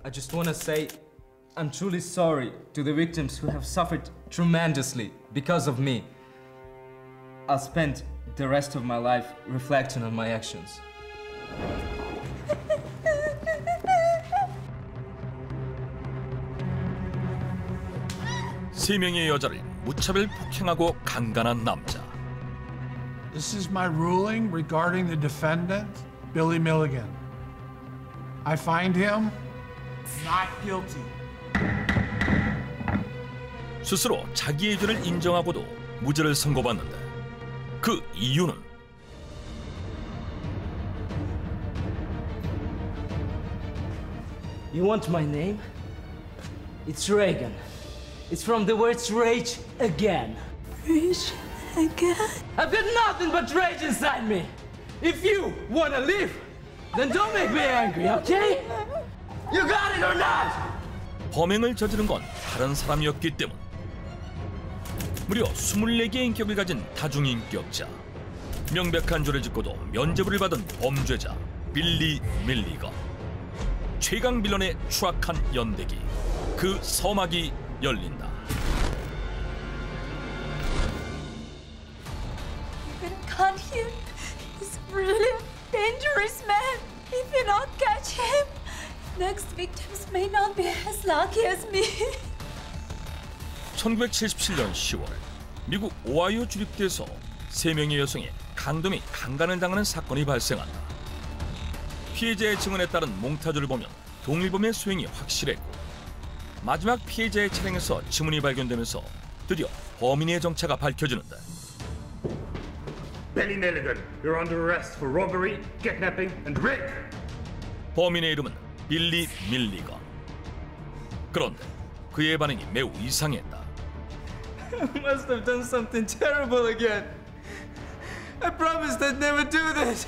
I just want to say I'm truly sorry to the victims who have suffered tremendously because of me. I'll spend the rest of my life reflecting on my actions. 세 명의 여자를 무차별 폭행하고 강간한 남자. This is my ruling regarding the defendant, Billy Milligan. I find him not guilty. 스스로 자기의 죄를 인정하고도 무죄를 선고받는데 그 이유는 You want my name? It's Reagan. It's from the words rage again. Rage again? I've got nothing but rage inside me. If you want to live, then don't make me angry, okay? You got it or not? 범행을 저지른 건 다른 사람이었기 때문. 무려 24개의 인격을 가진 다중인격자. 명백한 죄를 짓고도 면죄부를 받은 범죄자 빌리 밀리건. 최강 빌런의 추악한 연대기. 그 서막이 열린다. You can cut him. He's really a dangerous man. If you don't catch him, next victims may not be as lucky as me. 1977년 10월 미국 오하이오 주립대에서 3명의 여성이 강도 및 강간을 당하는 사건이 발생한다. 피해자의 증언에 따른 몽타주를 보면 동일범의 수행이 확실했고 마지막 피해자의 차량에서 지문이 발견되면서 드디어 범인의 정체가 밝혀지는데 Billy Milligan, you're under arrest for robbery, kidnapping and rape. 범인의 이름은 빌리 밀리건. 그런데 그의 반응이 매우 이상했다. I must have done something terrible again. I promised I'd never do this.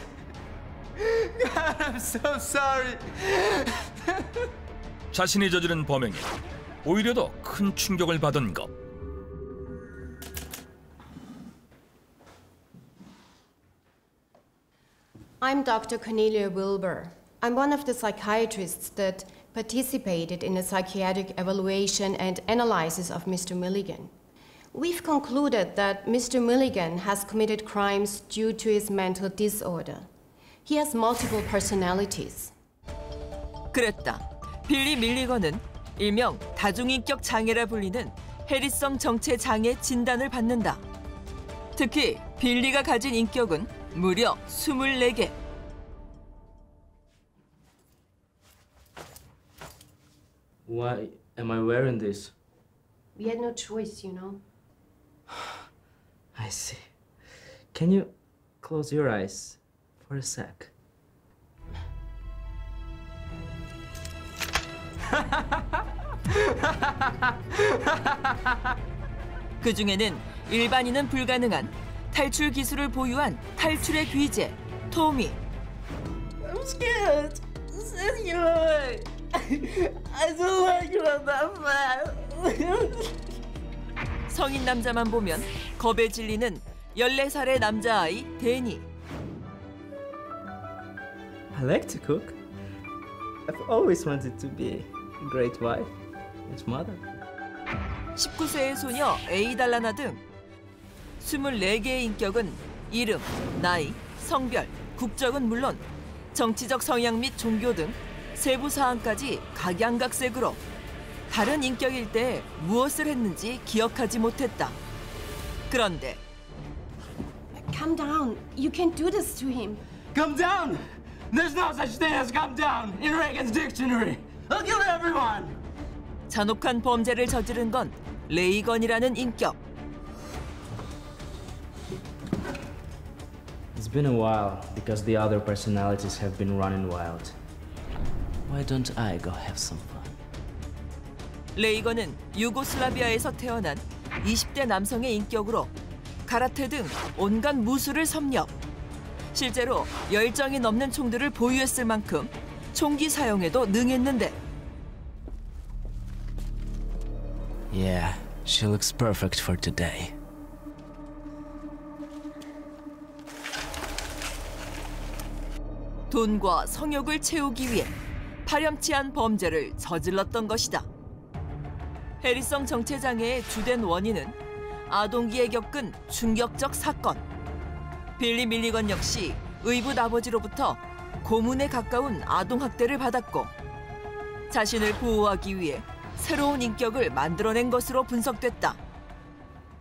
God, I'm so sorry. 자신이 저지른 범행에 오히려 더 큰 충격을 받은 것. I'm Dr. Cornelia Wilbur. I'm one of the psychiatrists that participated in a psychiatric evaluation and analysis of Mr. Milligan. We've concluded that Mr. Milligan has committed crimes due to his mental disorder. He has multiple personalities. 그랬다. 빌리 밀리건은 일명 다중인격 장애라 불리는 해리성 정체 장애 진단을 받는다. 특히 빌리가 가진 인격은 무려 24개. Why am I wearing this? We had no choice, you know. I see. Can you close your eyes for a sec? 그 중에는 일반인은 불가능한 탈출 기술을 보유한 탈출의 귀재 토미. I'm scared. Senor. I don't like you that bad. 성인 남자만 보면 겁에 질리는 14살의 남자아이 데니. I like to cook. I've always wanted to be a great wife and mother. 19세의 소녀 에이달라나 등 24개의 인격은 이름, 나이, 성별, 국적은 물론 정치적 성향 및 종교 등 세부 사항까지 각양각색으로 다른 인격일 때 무엇을 했는지 기억하지 못했다. 그런데 Calm down. You can't do this to him. Come down! There's no such thing as come down in Reagan's dictionary. I'll kill everyone! 잔혹한 범죄를 저지른 건 레이건이라는 인격. It's been a while because the other personalities have been running wild. Why don't I go have some fun? 레이건은 유고슬라비아에서 태어난 20대 남성의 인격으로 가라테 등 온갖 무술을 섭렵. 실제로 10정이 넘는 총들을 보유했을 만큼 총기 사용에도 능했는데. Yeah, she looks perfect for today. 돈과 성욕을 채우기 위해 파렴치한 범죄를 저질렀던 것이다. 해리성 정체장애의 주된 원인은 아동기에 겪은 충격적 사건. 빌리 밀리건 역시 의붓 아버지로부터 고문에 가까운 아동학대를 받았고 자신을 보호하기 위해 새로운 인격을 만들어낸 것으로 분석됐다.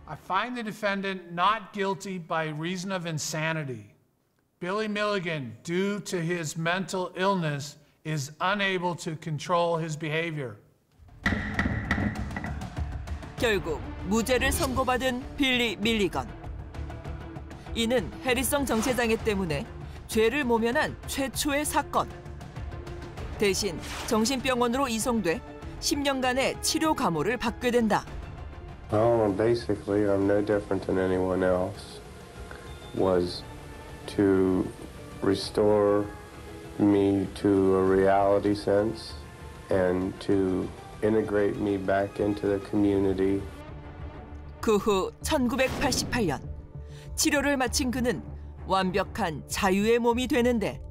I find the defendant not guilty by reason of insanity. Billy Milligan, due to his mental illness, is unable to control his behavior. 결국 무죄를 선고받은 빌리 밀리건. 이는 해리성 정체장애 때문에 죄를 모면한 최초의 사건. 대신 정신병원으로 이송돼 10년간의 치료 감호를 받게 된다. Well, basically, I'm no different than anyone else. Was to restore me to a reality sense and to integrate me back into the community. 그 후 1988년 치료를 마친 그는 완벽한 자유의 몸이 되는데.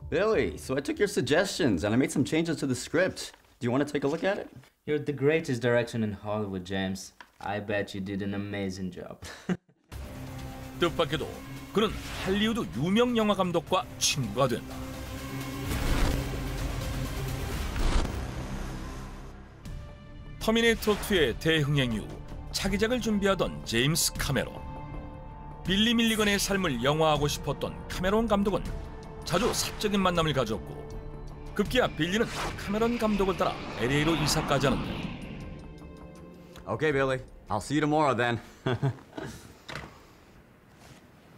Billy, so I took your suggestions and I made some changes to the script. Do you want to take a look at it? You're the greatest director in Hollywood, James. I bet you did an amazing job. 뜻밖에도 그는 할리우드 유명 영화 감독과 친구가 된다. 터미네이터 2의 대흥행 이후 차기작을 준비하던 제임스 카메론. 빌리 밀리건의 삶을 영화하고 싶었던 카메론 감독은 자주 사적인 만남을 가졌고 급기야 빌리는 카메론 감독을 따라 LA로 이사까지 하는데. Okay, Billy. I'll see you tomorrow then.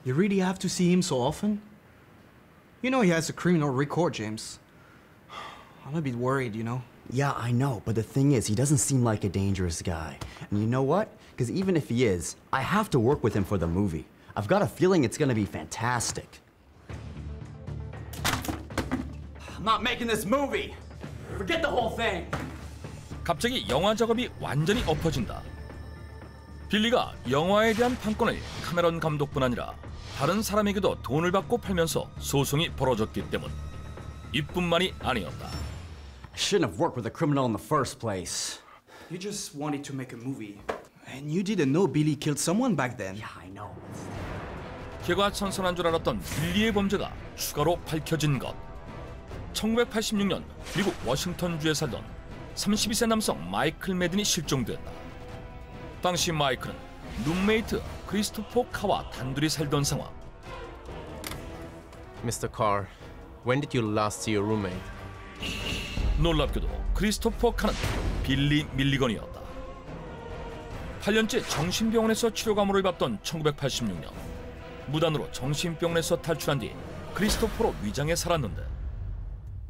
You really have to see him so often? You know he has a criminal record, James. I'm a bit worried, you know? Yeah, I know, but the thing is, he doesn't seem like a dangerous guy. And you know what? Because even if he is, I have to work with him for the movie. I've got a feeling it's gonna be fantastic. I'm not making this movie! Forget the whole thing! 갑자기 영화 작업이 완전히 엎어진다. 빌리가 영화에 대한 판권을 카메론 감독뿐 아니라 다른 사람에게도 돈을 받고 팔면서 소송이 벌어졌기 때문. 이뿐만이 아니었다. I shouldn't have worked with a criminal in the first place. You just wanted to make a movie. And you didn't know Billy killed someone back then. Yeah, I know. 개과천선한 줄 알았던 빌리의 범죄가 추가로 밝혀진 것. 1986년 미국 워싱턴주에 살던 32세 남성 마이클 매든이 실종됐다. 당시 마이클은 룸메이트 크리스토퍼 카와 단둘이 살던 상황. Mr. Carr, when did you last see your roommate? 놀랍게도 크리스토퍼 카는 빌리 밀리건이었다. 8년째 정신병원에서 치료 감호를 받던 1986년 무단으로 정신병원에서 탈출한 뒤 크리스토퍼로 위장해 살았는데.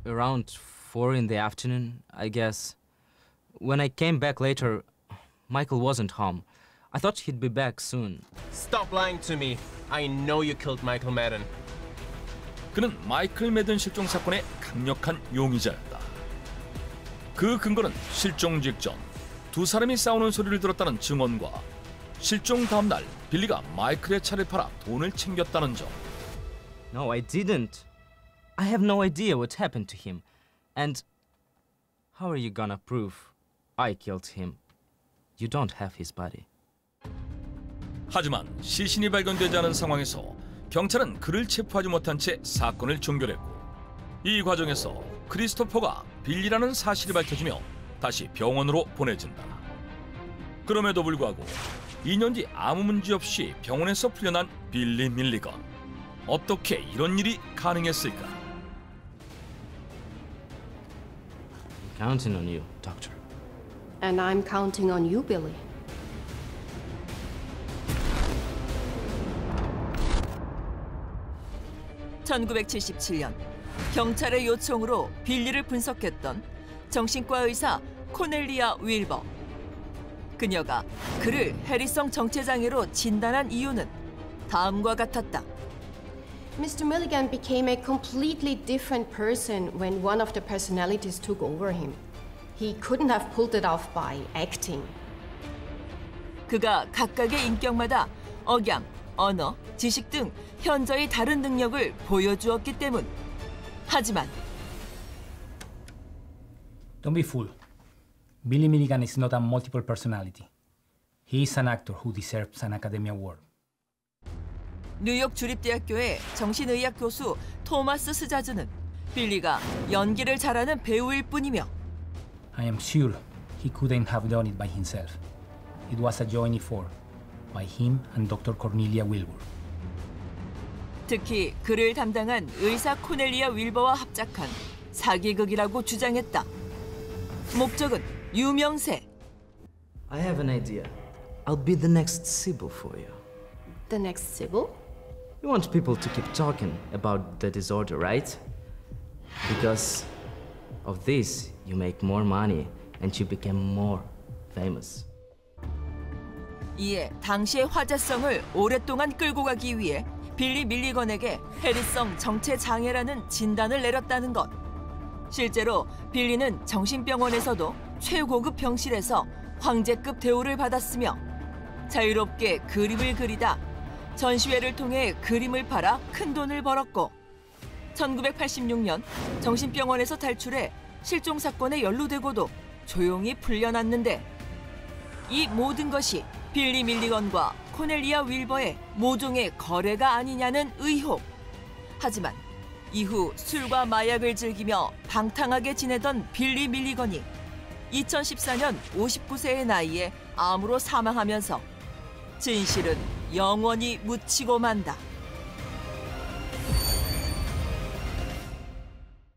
Around 4 in the afternoon, I guess. When I came back later, Michael wasn't home. I thought he'd be back soon. Stop lying to me. I know you killed Michael Madden. 그는 마이클 매든 실종 사건의 강력한 용의자였다. 그 근거는 실종 직전 두 사람이 싸우는 소리를 들었다는 증언과 실종 다음 날 빌리가 마이클의 차를 팔아 돈을 챙겼다는 점. No, I didn't. I have no idea what happened to him. And how are you gonna prove I killed him? You don't have his body. 하지만 시신이 발견되지 않은 상황에서 경찰은 그를 체포하지 못한 채 사건을 종결했고 이 과정에서 크리스토퍼가 빌리라는 사실이 밝혀지며 다시 병원으로 보내진다. 그럼에도 불구하고 2년 뒤 아무 문제 없이 병원에서 풀려난 빌리 밀리건. 어떻게 이런 일이 가능했을까? I'm counting on you, Doctor. And I'm counting on you, Billy. (1977년) 경찰의 요청으로 빌리를 분석했던 정신과 의사 코넬리아 윌버. 그녀가 그를 해리성 정체장애로 진단한 이유는 다음과 같았다. Mr. Milligan became a completely different person when one of the personalities took over him. He couldn't have pulled it off by acting. 그가 각각의 인격마다 억양, 언어, 지식 등 현저히 다른 능력을 보여주었기 때문. 하지만 Don't be fooled. Billy Milligan is not a multiple personality. He is an actor who deserves an Academy Award. 뉴욕 주립대학교의 정신의학 교수 토마스 스자즈는 빌리가 연기를 잘하는 배우일 뿐이며 I am sure he couldn't have done it by himself. It was a joint effort by him and Dr. Cornelia Wilbur. 특히 그를 담당한 의사 코넬리아 윌버와 합작한 사기극이라고 주장했다. 목적은 유명세. I have an idea. I'll be the next Sybil for you. The next Sybil? You want people to keep talking about the disorder, right? Because of this, you make more money and you become more famous. 이에 당시의 화제성을 오랫동안 끌고 가기 위해 빌리 밀리건에게 해리성 정체 장애라는 진단을 내렸다는 것. 실제로 빌리는 정신병원에서도 최고급 병실에서 황제급 대우를 받았으며 자유롭게 그림을 그리다 전시회를 통해 그림을 팔아 큰 돈을 벌었고 1986년 정신병원에서 탈출해 실종 사건에 연루되고도 조용히 풀려났는데 이 모든 것이 빌리 밀리건과 코넬리아 윌버의 모종의 거래가 아니냐는 의혹. 하지만 이후 술과 마약을 즐기며 방탕하게 지내던 빌리 밀리건이 2014년 59세의 나이에 암으로 사망하면서 진실은 영원히 묻히고 만다.